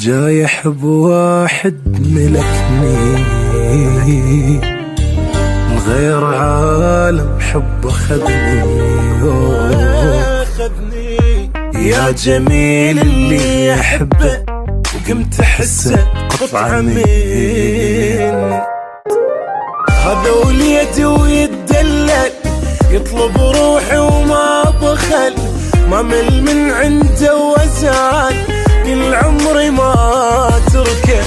جايح بواحد ملكني من غير عالم حب خذني يا جميل اللي يحبه وقمت احسه قطعة مني. هذا وليدي ويتدلل يطلب روحي وما بخل، ما مل من عنده وزعل كل عمري ما اتركه.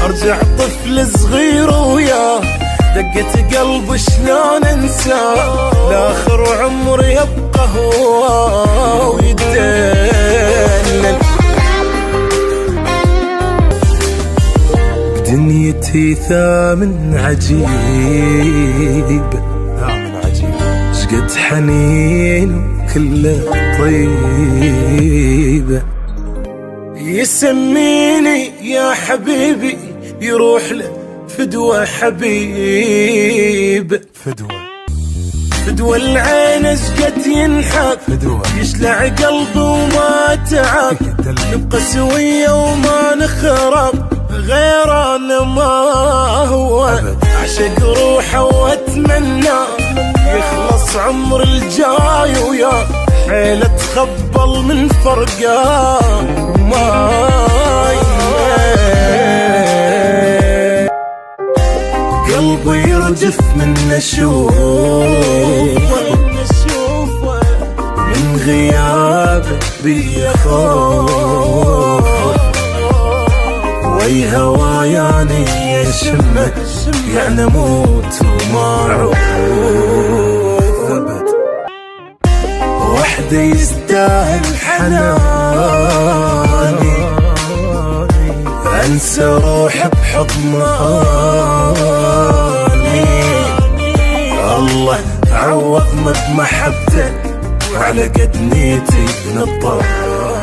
ارجع طفل صغير وياه دقة قلب شلون انساه، لاخر عمري يبقى هو ويتدلل. بدنيتي ثامن عجيب شقد حنين كله طيبة، يسميني يا حبيبي يروح له فدوة حبيب، فدوة العين شقد ينحب يشلع قلبي وما تعب، نبقى سوية وما نخرب غير انا ما هو. اعشق روحه واتمنى يخلص عمر الجاي وياه، حيل اتخبل من فرقه ما قلبي يرجف من اشوفه من غيابه بيخاف، وي هواياني يشمه يعني اموت وما اعوف ابد. وحده يستاهل حناني انسى روحي بحضناني، الله عوضنا بمحبته وعلى قد نيتي نطاني.